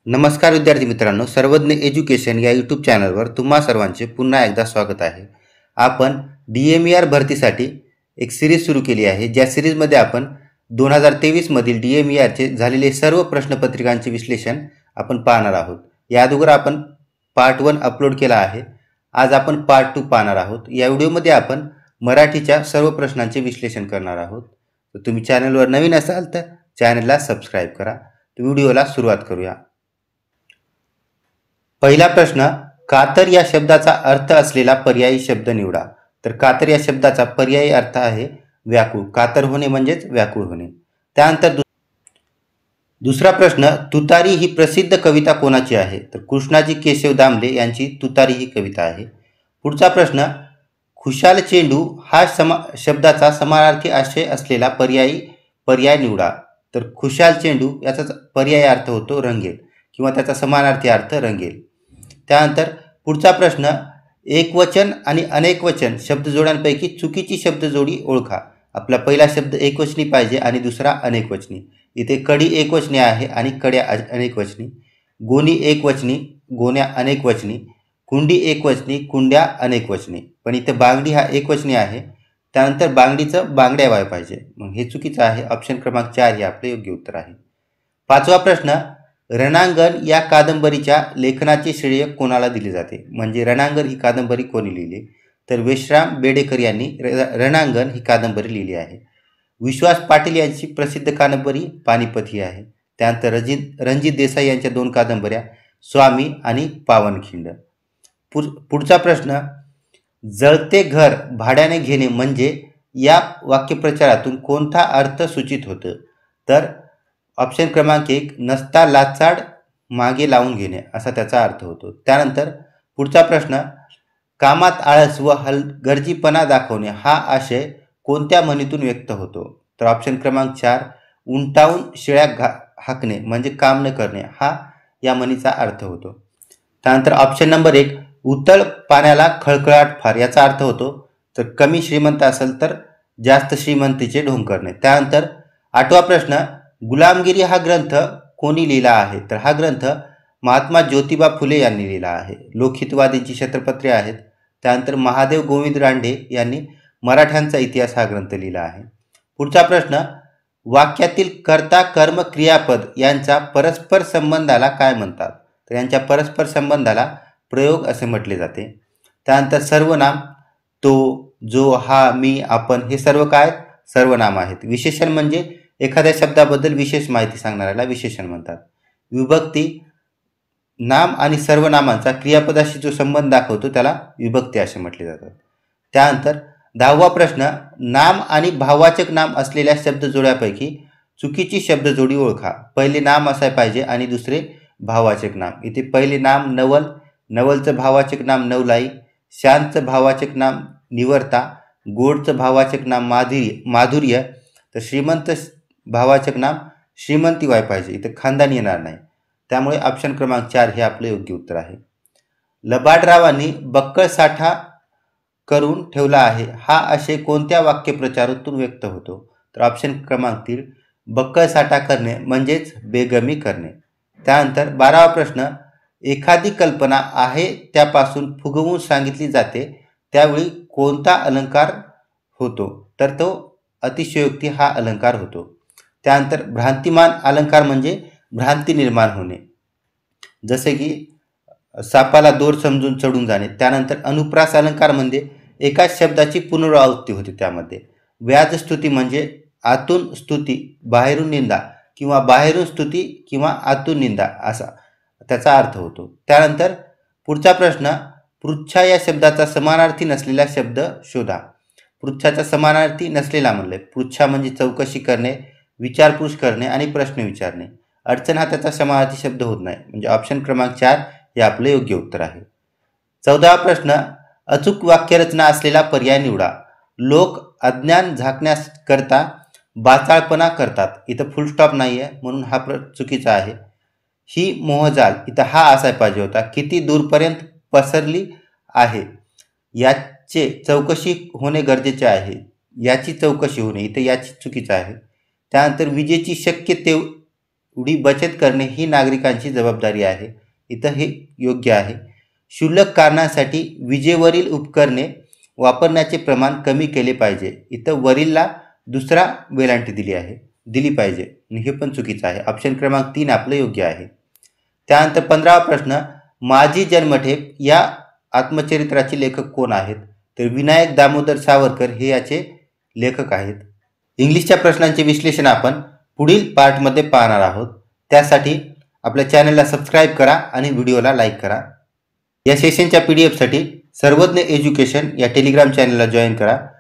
नमस्कार विद्यार्थी मित्रांनो, सर्वज्ञ एज्युकेशन या यूट्यूब चॅनलवर तुम्हा सर्वांचे पुन्हा एकदा स्वागत आहे. आपण DMER भरतीसाठी एक सिरीज सुरू केली आहे. ज्या सिरीजमध्ये आपण 2023 मधील DMERचे झालेले सर्व प्रश्नपत्रिकांचे विश्लेषण आपण पाहणार आहोत. या अगोदर आपण पार्ट 1 अपलोड केला आहे. आज आपण पार्ट 2 पाहणार आहोत. या व्हिडिओमध्ये आपण मराठीच्या सर्व प्रश्नांचे विश्लेषण करणार आहोत. तर तुम्ही चॅनलवर नवीन असाल तर चॅनलला सबस्क्राईब करा. तर व्हिडिओला सुरुवात करूया. पहिला प्रश्न, कातर या शब्दाचा अर्थ असलेला पर्यायी शब्द निवडा. तर कातर या शब्दाचा पर्यायी अर्थ आहे व्याकुळ. कातर होणे म्हणजेच व्याकुळ होणे. त्यानंतर दुसरा प्रश्न, तुतारी ही प्रसिद्ध कविता कोणाची आहे. तर कृष्णाजी केशव दामले यांची तुतारी ही कविता आहे. पुढचा प्रश्न, खुशाल चेंडू हा शब्दाचा समानार्थी आशय असलेला पर्याय निवडा. तर खुशाल चेंडू याचा पर्यायी अर्थ होतो रंगेल किंवा त्याचा समानार्थी अर्थ रंगेल. त्यानंतर पुढचा प्रश्न, एकवचन आणि अनेकवचन शब्दजोड्यांपैकी चुकीची शब्दजोडी ओळखा. आपला पहिला शब्द एकवचनी पाहिजे आणि दुसरा अनेकवचनी. इथे कडी एकवचनी आहे आणि कड्या अनेकवचनी. गोणी एकवचनी, गोण्या अनेकवचनी. कुंडी एकवचनी, कुंड्या अनेकवचनी. पण इथे बांगडी हा एकवचनी आहे. त्यानंतर बांगडीचं बांगड्या व्हायला पाहिजे. मग हे चुकीचं आहे. ऑप्शन क्रमांक 4 हे आपले योग्य उत्तर आहे. पाचवा प्रश्न, रणांगण या कादंबरीच्या लेखनाचे श्रेय कोणाला दिले जाते. म्हणजे रणांगण ही कादंबरी कोणी लिहिली. तर विश्राम बेडेकर यांनी रणांगण ही कादंबरी लिहिली आहे. विश्वास पाटील यांची प्रसिद्ध कादंबरी पानिपत ही आहे. त्यानंतर रणजित देसाई यांच्या 2 कादंबऱ्या स्वामी आणि पावनखिंड. पुढचा प्रश्न, जळते घर भाड्याने घेणे म्हणजे या वाक्यप्रचारातून कोणता अर्थ सूचित होतं. तर ऑप्शन क्रमांक 1, नसता लाचाड मागे लावून घेणे असा त्याचा अर्थ होतो. त्यानंतर पुढचा प्रश्न, कामात आळस व हलगर्जीपणा दाखवणे हा आशय कोणत्या म्हणीतून व्यक्त होतो. तर ऑप्शन क्रमांक 4, उंटावून शिळ्या हाकणे म्हणजे काम न करणे हा या म्हणीचा अर्थ होतो. त्यानंतर ऑप्शन नंबर 1, उतळ पाण्याला खळखळाट फार याचा अर्थ होतो तर कमी श्रीमंत असेल तर जास्त श्रीमंतीचे ढोंग करणे. त्यानंतर 8वा प्रश्न, गुलामगिरी हा ग्रंथ कोणी लिहिला आहे. तर हा ग्रंथ महात्मा ज्योतिबा फुले यांनी लिहिला आहे. लोकहितवादींची छत्रपत्रे आहेत. त्यानंतर महादेव गोविंद रानडे यांनी मराठ्यांचा इतिहास हा ग्रंथ लिहिला आहे. पुढचा प्रश्न, वाक्यातील कर्ता कर्म क्रियापद यांच्या परस्पर संबंधाला काय म्हणतात. तर यांच्या परस्पर संबंधाला प्रयोग असे म्हटले जाते. त्यानंतर सर्वनाम, तो, जो, हा, मी, आपण हे सर्व काय सर्वनाम आहेत. विशेषण म्हणजे एखाद्या शब्दाबद्दल विशेष माहिती सांगणाऱ्याला विशेषण म्हणतात. विभक्ती, नाम आणि सर्वनामांचा क्रियापदाशी जो संबंध दाखवतो त्याला विभक्ती असे म्हटले जातात. त्यानंतर 10वा प्रश्न, नाम आणि भाववाचक नाम असलेल्या शब्दजोड्यापैकी चुकीची शब्दजोडी ओळखा. पहिले नाम असायला पाहिजे आणि दुसरे भाववाचक नाम. इथे पहिले नाम नवल, नवलचं भाववाचक नाम नवलाई, शांतचं भाववाचक नाम निवर्ता, गोडचं भाववाचक नाम माधुर्य, तर श्रीमंत भावाचक नाम श्रीमंती व्हायला पाहिजे. इथे खानदानी येणार नाही. त्यामुळे ऑप्शन क्रमांक 4 हे आपले योग्य उत्तर आहे. लबाडरावांनी बक्कळ साठा करून ठेवला आहे हा आशय कोणत्या वाक्यप्रचारातून व्यक्त होतो. तर ऑप्शन क्रमांक 3, बक्कळ साठा करणे म्हणजेच बेगमी करणे. त्यानंतर 12वा प्रश्न, एखादी कल्पना आहे त्यापासून फुगवून सांगितली जाते त्यावेळी कोणता अलंकार होतो. तर तो अतिशयोक्ती हा अलंकार होतो. त्यानंतर भ्रांतिमान अलंकार म्हणजे भ्रांती निर्माण होणे, जसे की सापाला दोर समजून चढून जाणे. त्यानंतर अनुप्रास अलंकार म्हणजे एकाच शब्दाची पुनरावृत्ती होते त्यामध्ये. व्याजस्तुती म्हणजे आतून स्तुती बाहेरून निंदा किंवा बाहेरून स्तुती किंवा आतून निंदा असा त्याचा अर्थ होतो. त्यानंतर पुढचा प्रश्न, पृच्छा या शब्दाचा समानार्थी नसलेला शब्द शोधा. पृच्छाचा समानार्थी नसलेला म्हणले. पृच्छा म्हणजे चौकशी करणे, विचारपूस करणे आणि प्रश्न विचारणे. अडचण हा त्याचा समानार्थी शब्द होत नाही. म्हणजे ऑप्शन क्रमांक 4 हे आपले योग्य उत्तर आहे. 14वा प्रश्न, अचूक वाक्यरचना असलेला पर्याय निवडा. लोक अज्ञान झाकण्याकरता बाचाळपणा करतात. इथं फुल स्टॉप नाही आहे म्हणून हा चुकीचा आहे. ही मोहजाल, इथं हा असायला पाहिजे होता. किती दूरपर्यंत पसरली आहे याचे चौकशी होणे गरजेचे आहे. याची चौकशी होणे, इथं याची चुकीचं आहे. त्यानंतर विजेची शक्य एवढी बचत करणे ही नागरिकांची जबाबदारी आहे. इथं हे योग्य आहे. क्षुल्लक कारणासाठी विजेवरील उपकरणे वापरण्याचे प्रमाण कमी केले पाहिजे. इथं वरीलला दुसरा वेलांटी दिली पाहिजे आणि हे पण चुकीचं आहे. ऑप्शन क्रमांक 3 आपलं योग्य आहे. त्यानंतर 15वा प्रश्न, माझी जन्मठेप या आत्मचरित्राचे लेखक कोण आहेत? तर विनायक दामोदर सावरकर हे याचे लेखक आहेत. इंग्लिशच्या प्रश्नांचे विश्लेषण आपण पुढील पार्टमध्ये पाहणार आहोत. त्यासाठी आपल्या चॅनलला सबस्क्राईब करा आणि व्हिडिओला लाईक करा. या सेशनच्या PDF साठी सर्वज्ञ एज्युकेशन या टेलिग्राम चॅनलला जॉईन करा.